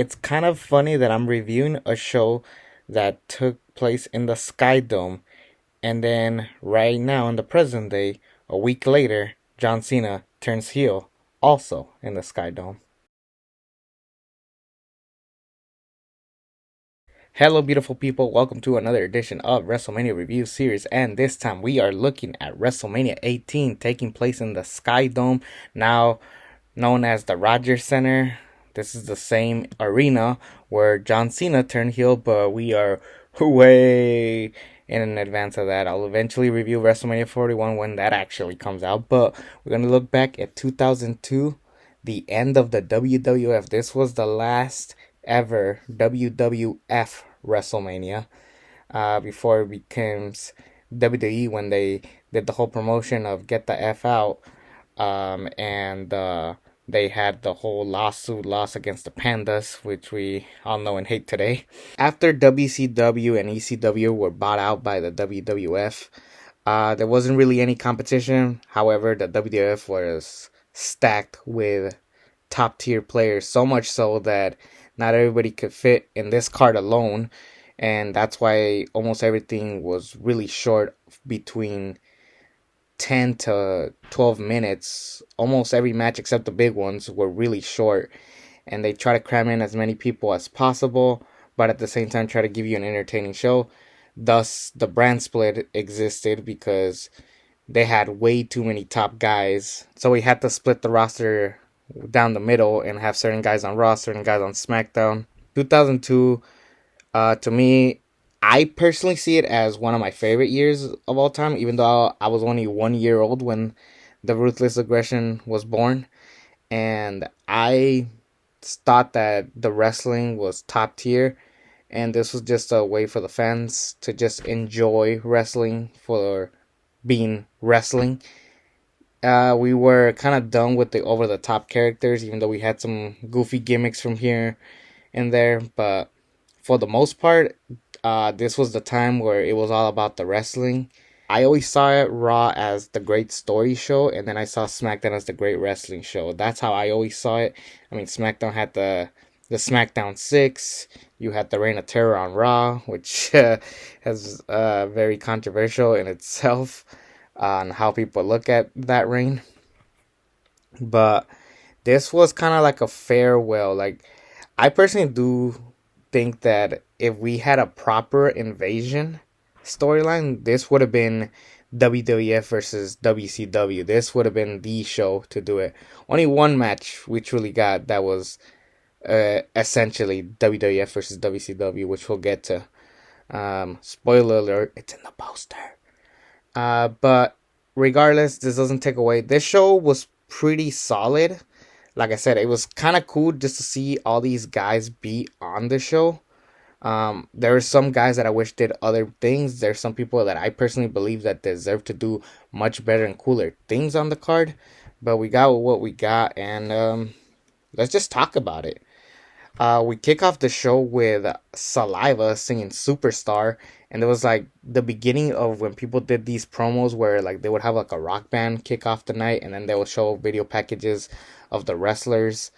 it's kind of funny that I'm reviewing a show that took place in the Sky Dome, and then right now in the present day, a week later, John Cena turns heel, also in the Sky Dome. Hello, beautiful people. Welcome to another edition of WrestleMania Review Series. And this time we are looking at WrestleMania 18 taking place in the Sky Dome, now known as the Rogers Center. This is the same arena where John Cena turned heel, but we are way in advance of that. I'll eventually review WrestleMania 41 when that actually comes out. But we're going to look back at 2002, the end of the WWF. This was the last ever WWF WrestleMania before it becomes WWE when they did the whole promotion of Get the F Out, and they had the whole lawsuit loss against the Pandas, which we all know and hate today. After WCW and ECW were bought out by the WWF, there wasn't really any competition. However, the WWF was stacked with top tier players, so much so that not everybody could fit in this card alone, and that's why almost everything was really short, between 10 to 12 minutes. Almost every match except the big ones were really short, and they try to cram in as many people as possible, but at the same time try to give you an entertaining show. Thus, the brand split existed because they had way too many top guys, so we had to split the roster down the middle and have certain guys on Raw, certain guys on SmackDown. 2002, to me, I personally see it as one of my favorite years of all time, even though I was only 1 year old when the Ruthless Aggression was born. And I thought that the wrestling was top tier, and this was just a way for the fans to just enjoy wrestling for being wrestling. We were kind of done with the over the top characters, even though we had some goofy gimmicks from here and there. But for the most part, this was the time where it was all about the wrestling. I always saw it Raw as the great story show, and then I saw SmackDown as the great wrestling show. That's how I always saw it. I mean, SmackDown had the SmackDown 6. You had the Reign of Terror on Raw, which has very controversial in itself on how people look at that reign. But this was kind of like a farewell. Like, I personally do think that if we had a proper invasion storyline, this would have been WWF versus WCW. This would have been the show to do it. Only one match we truly got that was essentially WWF versus WCW, which we'll get to. Spoiler alert, it's in the poster. But regardless, this doesn't take away. This show was pretty solid. Like I said, it was kind of cool just to see all these guys be on the show. There are some guys that I wish did other things. There's some people that I personally believe that deserve to do much better and cooler things on the card. But we got what we got, and let's just talk about it. We kick off the show with Saliva singing Superstar, and it was like the beginning of when people did these promos where like they would have like a rock band kick off the night, and then they would show video packages of the wrestlers.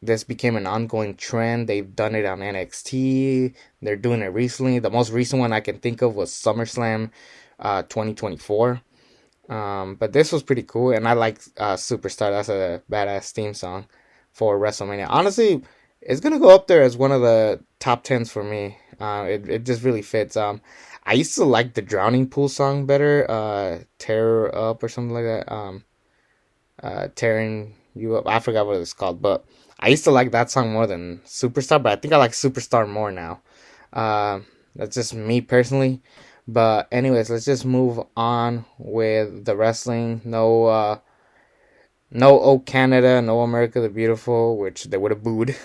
This became an ongoing trend. They've done it on NXT. They're doing it recently. The most recent one I can think of was SummerSlam 2024. But this was pretty cool, and I like Superstar. That's a badass theme song for WrestleMania. Honestly, it's gonna go up there as one of the top tens for me. It just really fits. I used to like the Drowning Pool song better. Tear Up or something like that. Tearing You Up. I forgot what it's called, but I used to like that song more than Superstar. But I think I like Superstar more now. That's just me personally. But anyways, let's just move on with the wrestling. No, oh Canada, no America the Beautiful, which they would have booed.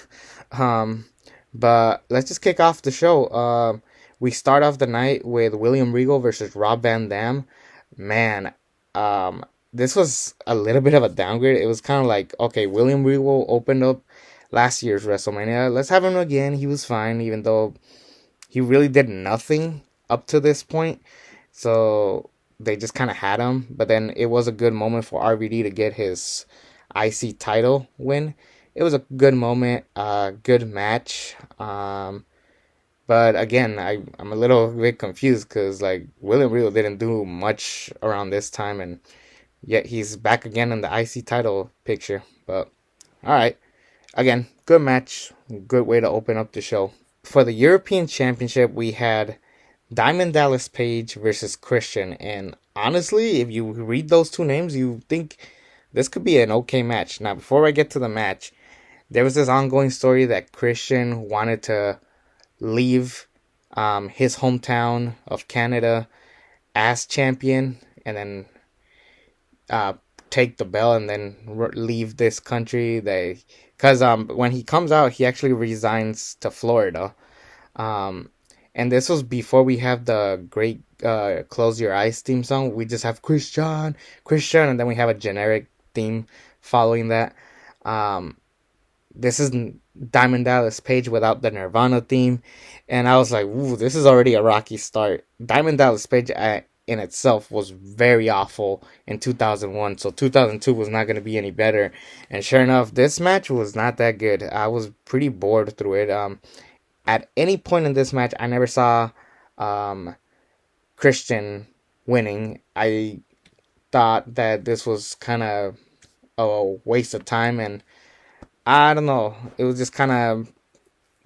But let's just kick off the show. We start off the night with William Regal versus Rob Van Dam. Man, this was a little bit of a downgrade. It was kind of like, okay, William Regal opened up last year's WrestleMania. Let's have him again. He was fine, even though he really did nothing up to this point. So they just kind of had him. But then it was a good moment for RVD to get his IC title win. it was a good moment, good match. But again, I'm a little bit confused because like William Regal didn't do much around this time, and yet he's back again in the IC title picture. But all right, again, good match, good way to open up the show. For the European Championship, we had Diamond Dallas Page versus Christian, and honestly, if you read those two names, you think this could be an okay match. Now, before I get to the match, there was this ongoing story that Christian wanted to leave his hometown of Canada as champion, and then uh, take the belt and then leave this country. Because when he comes out, he actually resigns to Florida. Um, and this was before we have the great Close Your Eyes theme song. We just have Christian, Christian, and then we have a generic theme following that. Um, this is Diamond Dallas Page without the Nirvana theme. And I was like, ooh, this is already a rocky start. Diamond Dallas Page in itself was very awful in 2001. So 2002 was not going to be any better. And sure enough, this match was not that good. I was pretty bored through it. At any point in this match, I never saw um, Christian winning. I thought that this was kind of a waste of time, and I don't know. It was just kind of,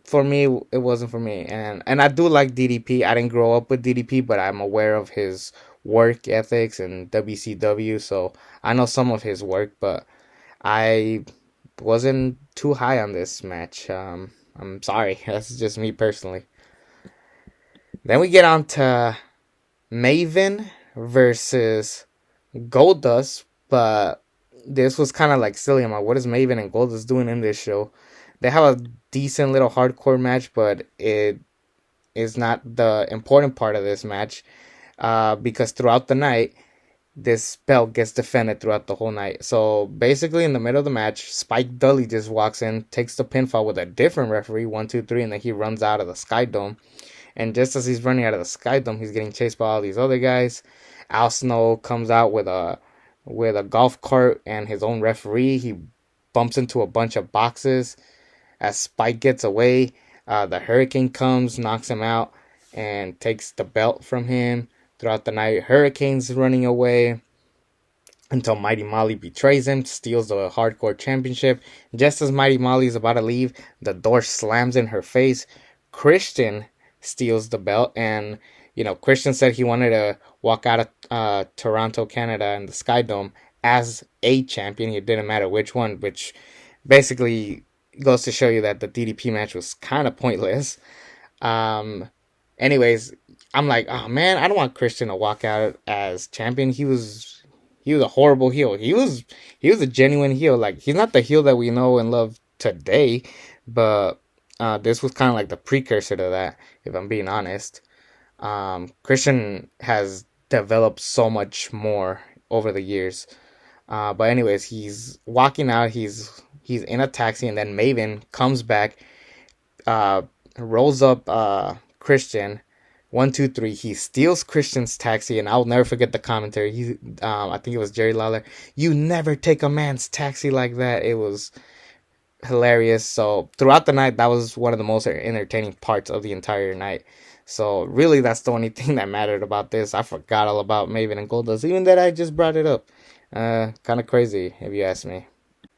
for me. It wasn't for me, and I do like DDP. I didn't grow up with DDP, but I'm aware of his work ethics and WCW, so I know some of his work. But I wasn't too high on this match. I'm sorry. That's just me personally. Then we get on to Maven versus Goldust, but this was kind of like silly. I'm like, what is Maven and Goldust doing in this show? They have a decent little hardcore match, but it is not the important part of this match because throughout the night, this belt gets defended throughout the whole night. So basically, in the middle of the match, Spike Dudley just walks in, takes the pinfall with a different referee, 1, 2, 3, and then he runs out of the Sky Dome. And just as he's running out of the Sky Dome, he's getting chased by all these other guys. Al Snow comes out with a golf cart and his own referee. He bumps into a bunch of boxes. As Spike gets away, the Hurricane comes, knocks him out, and takes the belt from him. Throughout the night, Hurricane's running away until Mighty Molly betrays him, steals the Hardcore Championship. Just as Mighty Molly is about to leave, the door slams in her face. Christian steals the belt, and Christian said he wanted to walk out of Toronto, Canada, in the Sky Dome as a champion. It didn't matter which one, which basically goes to show you that the DDP match was kind of pointless. Um, Anyways, I'm like, oh man, I don't want Christian to walk out as champion. He was a horrible heel. He was a genuine heel. Like, he's not the heel that we know and love today, but this was kind of like the precursor to that, if I'm being honest. Christian has developed so much more over the years. But anyways, he's walking out. He's in a taxi, and then Maven comes back, uh, rolls up Christian. 1, 2, 3. He steals Christian's taxi, and I'll never forget the commentary. I think it was Jerry Lawler. You never take a man's taxi like that. It was hilarious. So throughout the night, that was one of the most entertaining parts of the entire night. So really, that's the only thing that mattered about this. I forgot all about Maven and Goldust, even that I just brought it up. Kind of crazy, if you ask me.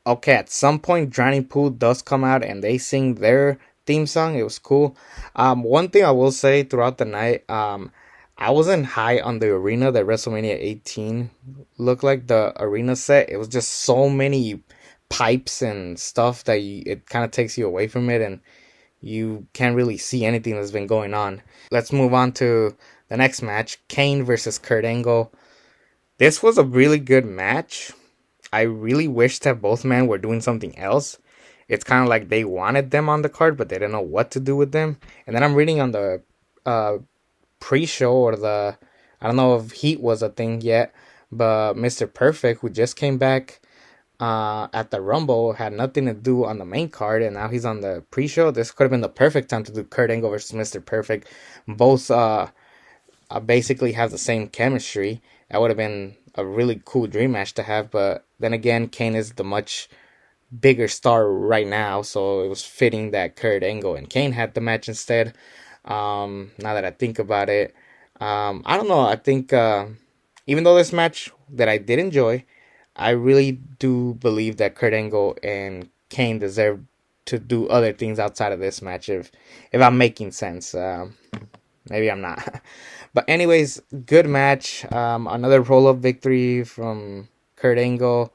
Okay, at some point, Drowning Pool does come out, and they sing their theme song. It was cool. One thing I will say throughout the night, I wasn't high on the arena that WrestleMania 18 looked like. The arena set, it was just so many pipes and stuff that it kind of takes you away from it, and you can't really see anything that's been going on. Let's move on to the next match, Kane versus Kurt Angle. This was a really good match. I really wish that both men were doing something else. It's kind of like they wanted them on the card, but they didn't know what to do with them. And then I'm reading on the pre-show, or I don't know if Heat was a thing yet, but Mr. Perfect, who just came back at the Rumble, had nothing to do on the main card, and now he's on the pre-show. This could have been the perfect time to do Kurt Angle versus Mr. Perfect. Both basically have the same chemistry. That would have been a really cool dream match to have, but then again, Kane is the much bigger star right now, so it was fitting that Kurt Angle and Kane had the match instead. Now that I think about it, I don't know. I think even though this match that I did enjoy, I really do believe that Kurt Angle and Kane deserve to do other things outside of this match. If I'm making sense, maybe I'm not. But anyways, good match. Another roll up victory from Kurt Angle.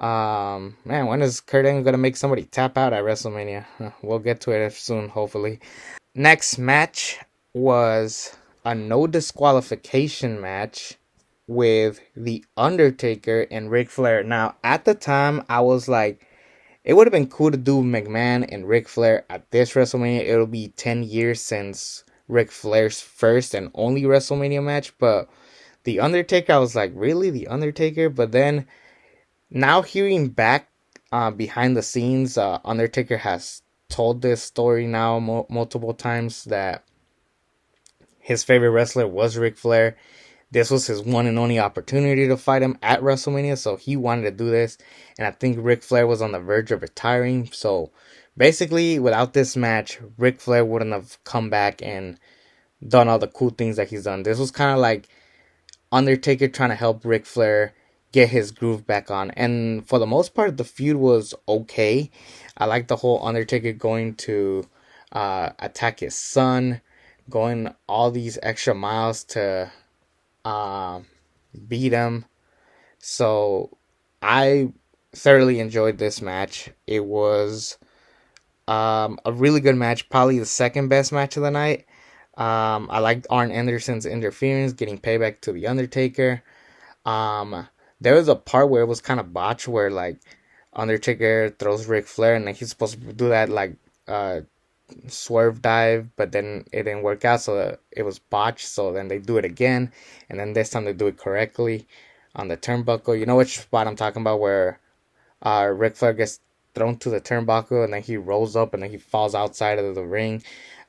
Man, when is Kurt Angle gonna make somebody tap out at WrestleMania? We'll get to it soon, hopefully. Next match was a no disqualification match with The Undertaker and Ric Flair. Now, at the time, I was like, it would have been cool to do McMahon and Ric Flair at this WrestleMania. It'll be 10 years since Ric Flair's first and only WrestleMania match. But The Undertaker, I was like, really? The Undertaker? But then, now hearing back behind the scenes, Undertaker has told this story now multiple times that his favorite wrestler was Ric Flair. This was his one and only opportunity to fight him at WrestleMania, so he wanted to do this. And I think Ric Flair was on the verge of retiring. So basically, without this match, Ric Flair wouldn't have come back and done all the cool things that he's done. This was kind of like Undertaker trying to help Ric Flair get his groove back on. And for the most part, the feud was okay. I like the whole Undertaker going to attack his son, going all these extra miles to uh, beat him. So I thoroughly enjoyed this match. It was a really good match, probably the second best match of the night. I liked Arn Anderson's interference, getting payback to the Undertaker. Um, there was a part where it was kind of botched, where like Undertaker throws Ric Flair, and like, he's supposed to do that like swerve dive, but then it didn't work out, so it was botched. So then they do it again, and then this time they do it correctly on the turnbuckle. You know which spot I'm talking about, where Ric Flair gets thrown to the turnbuckle, and then he rolls up, and then he falls outside of the ring.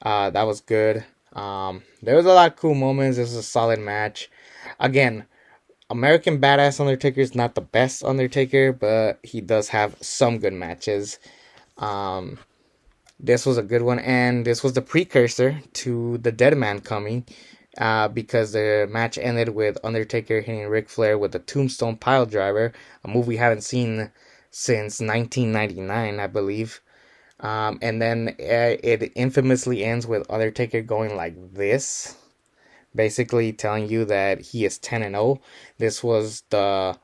That was good. There was a lot of cool moments. This was a solid match. Again, American Badass Undertaker is not the best Undertaker, but he does have some good matches. Um, this was a good one, and this was the precursor to the Dead Man coming, because the match ended with Undertaker hitting Ric Flair with a Tombstone Pile Driver, a move we haven't seen since 1999, I believe. And then it infamously ends with Undertaker going like this, basically telling you that he is 10-0. This was the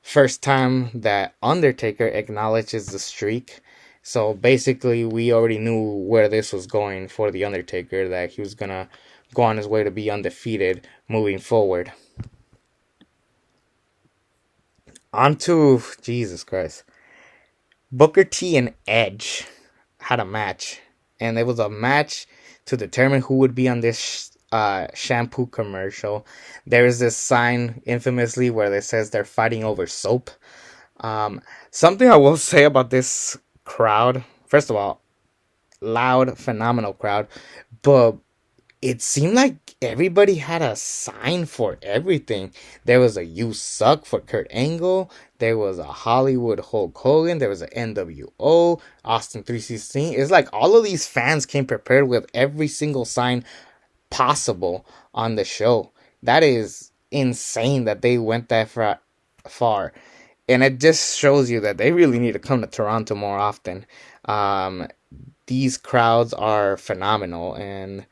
first time that Undertaker acknowledges the streak. So basically, we already knew where this was going for the Undertaker, that he was gonna go on his way to be undefeated moving forward. On to Jesus Christ. Booker T and Edge had a match, and it was a match to determine who would be on this shampoo commercial. There is this sign infamously where it says they're fighting over soap. Something I will say about this crowd, first of all, loud, phenomenal crowd, but it seemed like everybody had a sign for everything. There was a "You Suck" for Kurt Angle. There was a Hollywood Hulk Hogan. There was a N.W.O. Austin 316. It's like all of these fans came prepared with every single sign possible on the show. That is insane that they went that far. And it just shows you that they really need to come to Toronto more often. These crowds are phenomenal, and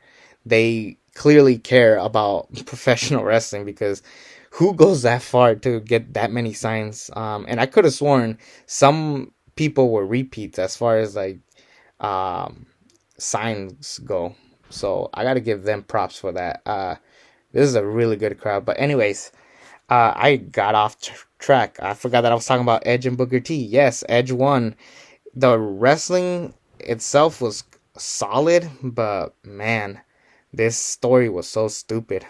they clearly care about professional wrestling, because who goes that far to get that many signs? And I could have sworn some people were repeats as far as like signs go. So I got to give them props for that. This is a really good crowd. But anyways, I got off track. I forgot that I was talking about Edge and Booker T. Yes, Edge won. The wrestling itself was solid, but man, this story was so stupid.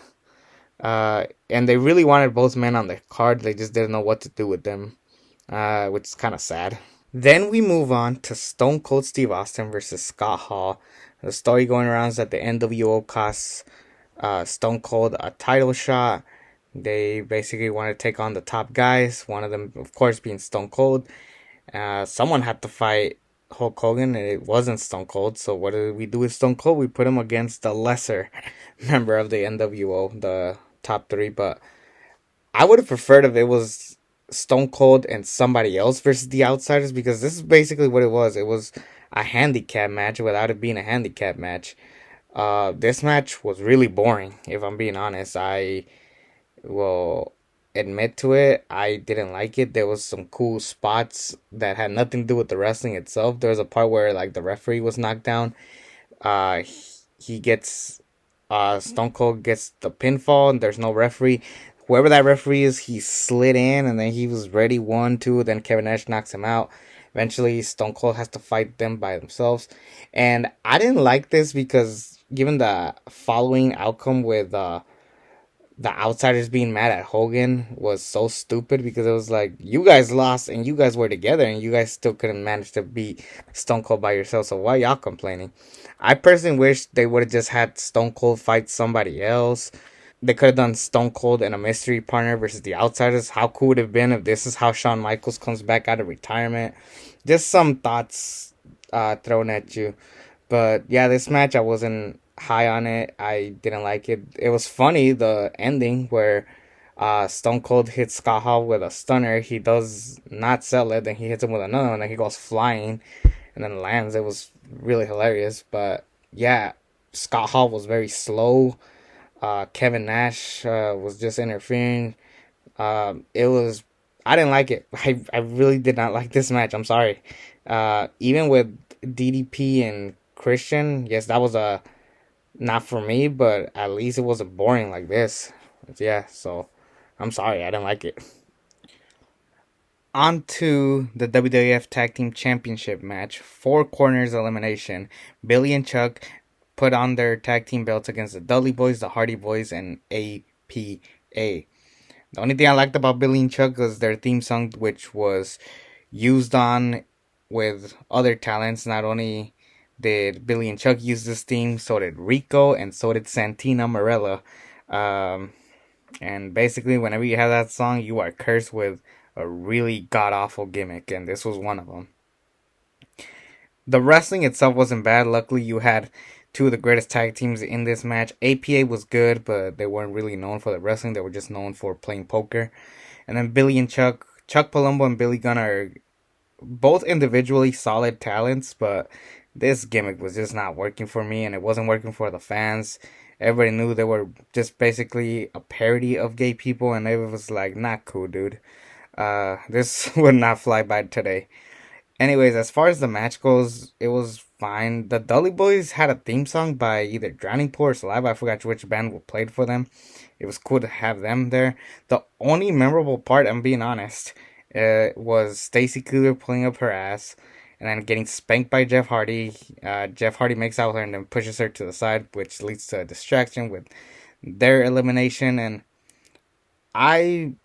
And they really wanted both men on the card. They just didn't know what to do with them, which is kind of sad. Then we move on to Stone Cold Steve Austin versus Scott Hall. The story going around is that the N.W.O costs Stone Cold a title shot. They basically want to take on the top guys. One of them, of course, being Stone Cold. Someone had to fight Hulk Hogan, and it wasn't Stone Cold. So what did we do with Stone Cold? We put him against the lesser member of the N.W.O, the top three. But I would have preferred if it was Stone Cold and somebody else versus the Outsiders, because this is basically what it was. It was a handicap match without it being a handicap match. This match was really boring. If I'm being honest, I will admit to it. I didn't like it. There was some cool spots that had nothing to do with the wrestling itself. There was a part where like the referee was knocked down. He gets Stone Cold gets the pinfall, and there's no referee. Whoever that referee is, he slid in, and then he was ready 1, 2. Then Kevin Nash knocks him out. Eventually, Stone Cold has to fight them by themselves, and I didn't like this because given the following outcome with the outsiders being mad at Hogan was so stupid, because it was like, you guys lost and you guys were together and you guys still couldn't manage to beat Stone Cold by yourself. So why y'all complaining? I personally wish they would have just had Stone Cold fight somebody else. They could have done Stone Cold and a mystery partner versus the outsiders. How cool would it have been if this is how Shawn Michaels comes back out of retirement? Just some thoughts thrown at you. But yeah, this match I wasn't high on it. I didn't like it. It was funny, the ending where Stone Cold hits Scott Hall with a stunner. He does not sell it, then he hits him with another one, and then he goes flying and then lands. It was really hilarious. But yeah, Scott Hall was very slow. Kevin Nash was just interfering. It was, I didn't like it. I really did not like this match. I'm sorry. Even with DDP and Christian, yes, that was a not for me, but at least it wasn't boring like this. Yeah, so I'm sorry, I didn't like it. On to the WWF Tag Team Championship match, four corners elimination. Billy and Chuck put on their tag team belts against the Dudley Boys, the Hardy Boys, and APA. The only thing I liked about Billy and Chuck was their theme song, which was used on with other talents. Not only did Billy and Chuck use this theme, so did Rico and so did Santina Morella. Um, and basically, whenever you have that song, you are cursed with a really god awful gimmick, and this was one of them. The wrestling itself wasn't bad. Luckily, you had two of the greatest tag teams in this match. APA was good, but they weren't really known for the wrestling. They were just known for playing poker. And then Billy and Chuck Palumbo and Billy Gunn are both individually solid talents, but this gimmick was just not working for me, and it wasn't working for the fans. Everybody knew they were just basically a parody of gay people, and it was like, not cool, dude. This would not fly by today. Anyways, as far as the match goes, it was fine. The Dudley Boys had a theme song by either Drowning Pool or Saliva. I forgot which band played for them. It was cool to have them there. The only memorable part, I'm being honest, was Stacy Keibler pulling up her ass and then getting spanked by Jeff Hardy. Jeff Hardy makes out with her and then pushes her to the side, which leads to a distraction with their elimination. And I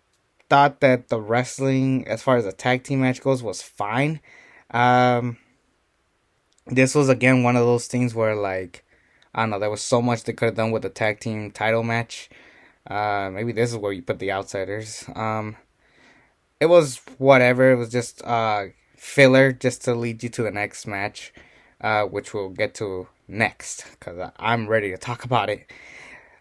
thought that the wrestling, as far as the tag team match goes, was fine. Um, this was again one of those things where, like, I don't know, there was so much they could have done with the tag team title match. Maybe this is where you put the outsiders. It was whatever. It was just filler just to lead you to the next match, which we'll get to next because I'm ready to talk about it.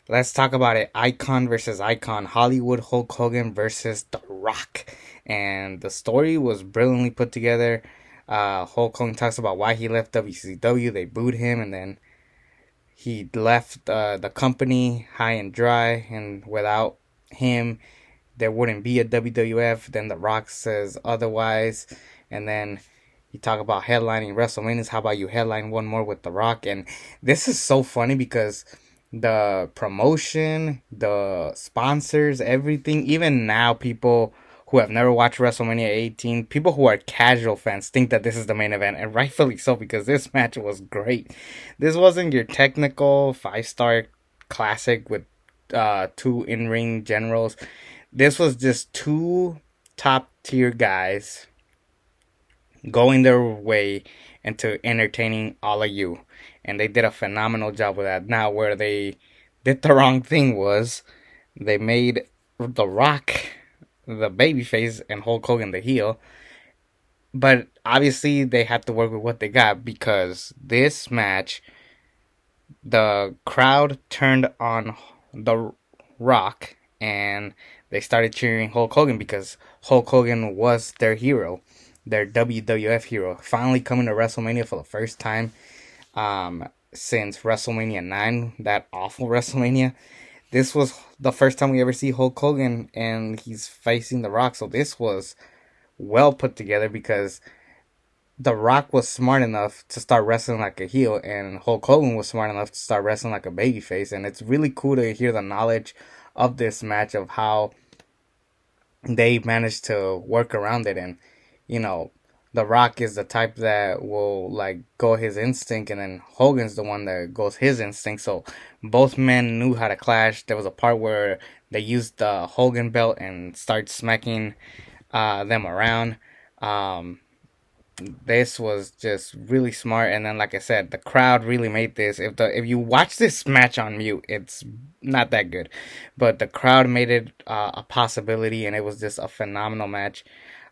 Let's talk about it. Icon versus Icon. Hollywood Hulk Hogan versus The Rock. And the story was brilliantly put together. Hulk Hogan talks about why he left WCW. They booed him, and then he left the company high and dry. And without him, there wouldn't be a WWF. Then The Rock says otherwise. And then you talk about headlining WrestleManias. How about you headline one more with The Rock? And this is so funny because the promotion, the sponsors, everything, even now, people who have never watched WrestleMania 18, people who are casual fans think that this is the main event, and rightfully so, because this match was great. This wasn't your technical 5-star classic with two in-ring generals. This was just two top tier guys going their way into entertaining all of you. And they did a phenomenal job with that. Now, where they did the wrong thing was they made The Rock the babyface and Hulk Hogan the heel. But obviously, they had to work with what they got because this match, the crowd turned on The Rock and they started cheering Hulk Hogan because Hulk Hogan was their hero, their WWF hero, finally coming to WrestleMania for the first time since WrestleMania 9, that awful WrestleMania. This was the first time we ever see Hulk Hogan and he's facing The Rock. So this was well put together because The Rock was smart enough to start wrestling like a heel, and Hulk Hogan was smart enough to start wrestling like a babyface. And it's really cool to hear the knowledge of this match of how they managed to work around it. And you know, The Rock is the type that will like go his instinct, and then Hogan's the one that goes his instinct. So both men knew how to clash. There was a part where they used the Hogan belt and start smacking them around. Um, this was just really smart, and then like I said, the crowd really made this. If you watch this match on mute, it's not that good, but the crowd made it a possibility, and it was just a phenomenal match.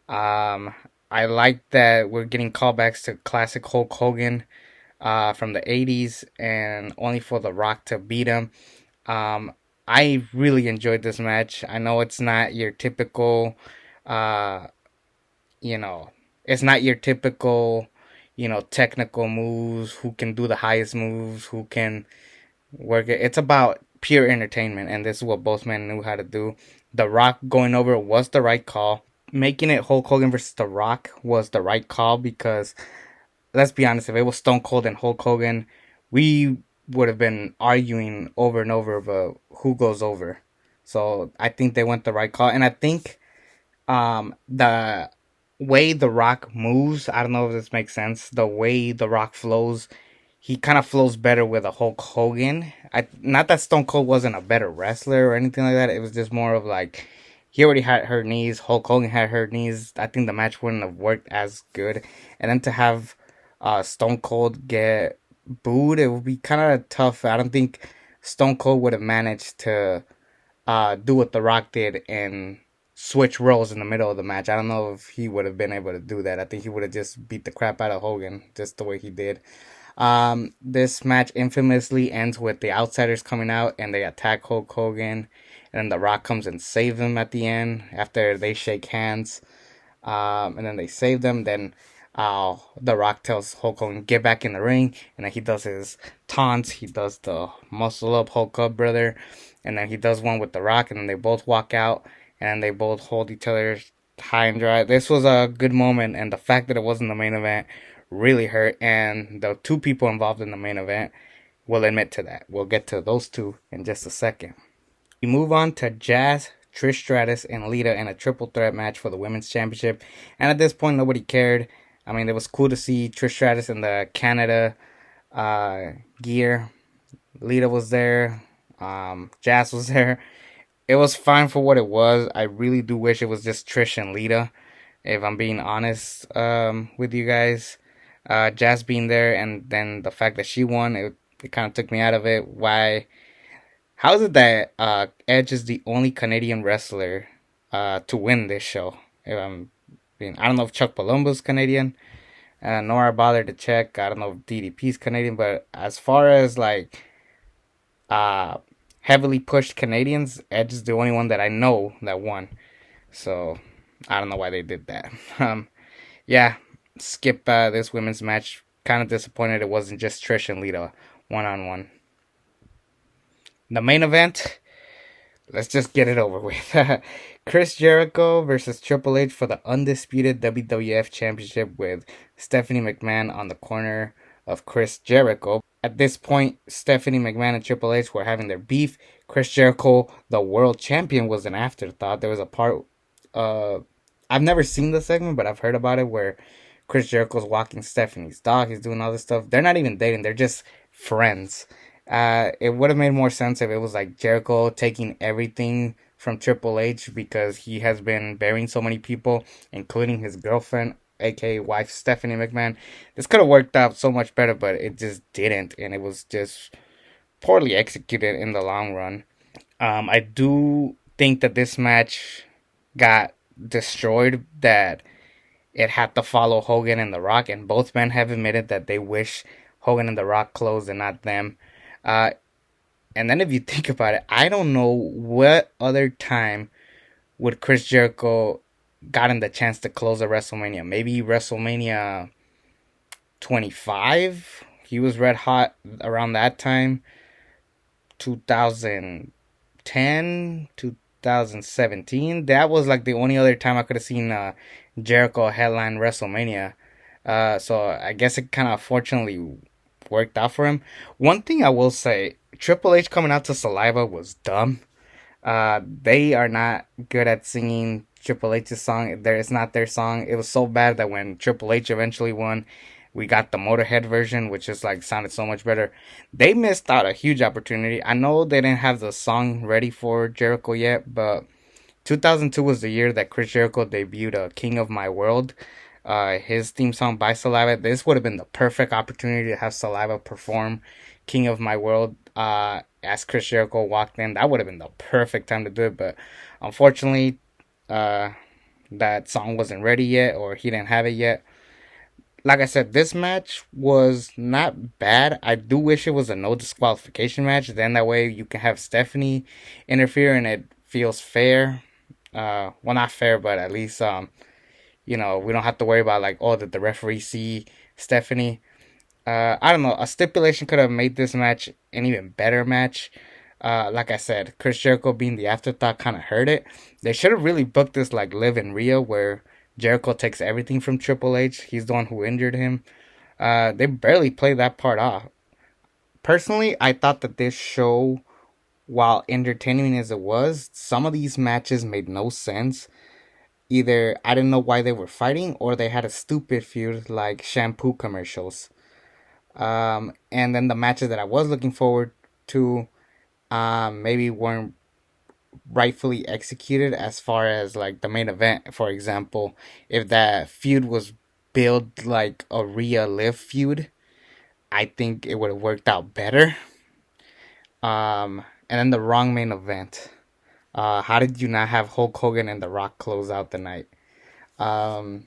um I like that we're getting callbacks to classic Hulk Hogan from the 80s, and only for The Rock to beat him. um I really enjoyed this match. I know it's not your typical uh you know, it's not your typical, technical moves, who can do the highest moves, who can work it. It's about pure entertainment, and this is what both men knew how to do. The Rock going over was the right call. Making it Hulk Hogan versus The Rock was the right call because, let's be honest, if it was Stone Cold and Hulk Hogan, we would have been arguing over and over about who goes over. So I think they went the right call, and I think the way The Rock moves, I don't know if this makes sense. The way The Rock flows, he kind of flows better with a Hulk Hogan. Not that Stone Cold wasn't a better wrestler or anything like that. It was just more of like he already had hurt knees. Hulk Hogan had hurt knees. I think the match wouldn't have worked as good. And then to have Stone Cold get booed, it would be kind of tough. I don't think Stone Cold would have managed to do what The Rock did and switch roles in the middle of the match. I don't know if he would have been able to do that. I think he would have just beat the crap out of Hogan just the way he did. This match infamously ends with the Outsiders coming out and they attack Hulk Hogan, and then The Rock comes and saves them at the end after they shake hands. And then they save them. Then The Rock tells Hulk Hogan, get back in the ring. And then he does his taunts. He does the muscle up, Hulk up, brother. And then he does one with The Rock. And then they both walk out. And they both hold each other high and dry. This was a good moment. And the fact that it wasn't the main event really hurt. And the two people involved in the main event will admit to that. We'll get to those two in just a second. We move on to Jazz, Trish Stratus, and Lita in a triple threat match for the women's championship. And at this point, nobody cared. I mean, it was cool to see Trish Stratus in the Canada gear. Lita was there. Jazz was there. It was fine for what it was. I really do wish it was just Trish and Lita, if I'm being honest with you guys. Jazz being there, and then the fact that she won, it kind of took me out of it. Why? How is it that Edge is the only Canadian wrestler to win this show? If I don't know if Chuck Palumbo's Canadian, nor I bothered to check. I don't know if DDP's Canadian, but as far as like uh, heavily pushed Canadians, Edge is the only one that I know that won. So I don't know why they did that. Yeah, skip this women's match. Kind of disappointed it wasn't just Trish and Lita 1-on-1. The main event, let's just get it over with. Chris Jericho versus Triple H for the undisputed WWF Championship with Stephanie McMahon on the corner of Chris Jericho. At this point, Stephanie McMahon and Triple H were having their beef. Chris Jericho, the world champion, was an afterthought. There was a part, I've never seen the segment, but I've heard about it, where Chris Jericho's walking Stephanie's dog. He's doing all this stuff. They're not even dating. They're just friends. It would have made more sense if it was like Jericho taking everything from Triple H because he has been burying so many people, including his girlfriend, aka wife Stephanie McMahon. This could have worked out so much better, but it just didn't, and it was just poorly executed in the long run. I do think that this match got destroyed. That it had to follow Hogan and The Rock, and both men have admitted that they wish Hogan and The Rock closed and not them. Uh, and then if you think about it, I don't know what other time would Chris Jericho gotten the chance to close a WrestleMania. Maybe WrestleMania 25. He was red hot around that time. 2010, 2017. That was like the only other time I could have seen Jericho headline WrestleMania. So I guess it kind of fortunately worked out for him. One thing I will say, Triple H coming out to Saliva was dumb. They are not good at singing Triple H's song. It's not their song. It was so bad that when Triple H eventually won, we got the Motorhead version, which is like sounded so much better. They missed out a huge opportunity. I know they didn't have the song ready for Jericho yet, but 2002 was the year that Chris Jericho debuted King of My World. His theme song by Saliva. This would have been the perfect opportunity to have Saliva perform King of My World as Chris Jericho walked in. That would have been the perfect time to do it, but unfortunately, uh, that song wasn't ready yet, or he didn't have it yet. Like I said, this match was not bad. I do wish it was a no disqualification match. Then that way you can have Stephanie interfere and it feels fair. Well, not fair, but at least we don't have to worry about like, oh, did the referee see Stephanie? I don't know. A stipulation could have made this match an even better match. Like I said, Chris Jericho being the afterthought kind of hurt it. They should have really booked this like Live in Rio, where Jericho takes everything from Triple H. He's the one who injured him. They barely played that part off. Personally, I thought that this show, while entertaining as it was, some of these matches made no sense. Either I didn't know why they were fighting, or they had a stupid feud like shampoo commercials. And then the matches that I was looking forward to, maybe weren't rightfully executed, as far as like the main event, for example. If that feud was built like a Rhea Liv feud, I think it would have worked out better. And then the wrong main event. How did you not have Hulk Hogan and The Rock close out the night? Um,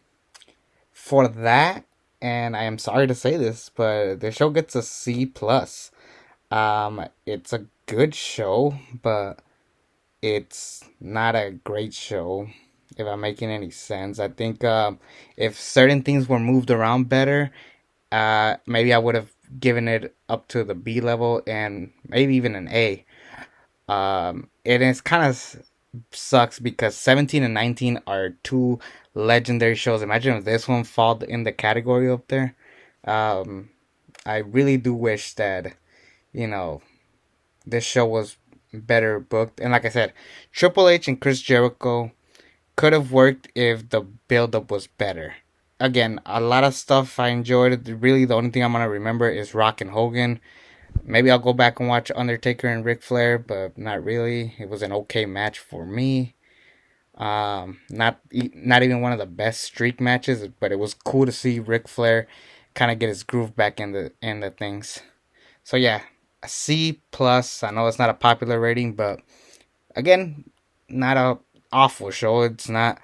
for that, and I am sorry to say this, but the show gets a C plus. It's a good show, but it's not a great show. If I'm making any sense, I think if certain things were moved around better, maybe I would have given it up to the B level and maybe even an A. It is kind of sucks because 17 and 19 are two legendary shows. Imagine if this one fall in the category up there. Um, I really do wish that, you know, this show was better booked. And like I said, Triple H and Chris Jericho could have worked if the build up was better. Again, a lot of stuff I enjoyed. Really, the only thing I'm gonna remember is Rock and Hogan. Maybe I'll go back and watch Undertaker and Ric Flair, but not really. It was an okay match for me. Not even one of the best streak matches, but it was cool to see Ric Flair kind of get his groove back in the things. So yeah, a C plus. I know it's not a popular rating, but again, not a awful show. It's not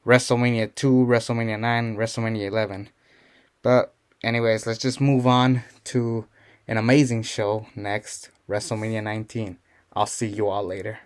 WrestleMania 2, WrestleMania 9, WrestleMania 11. But anyways, let's just move on to an amazing show next, WrestleMania 19. I'll see you all later.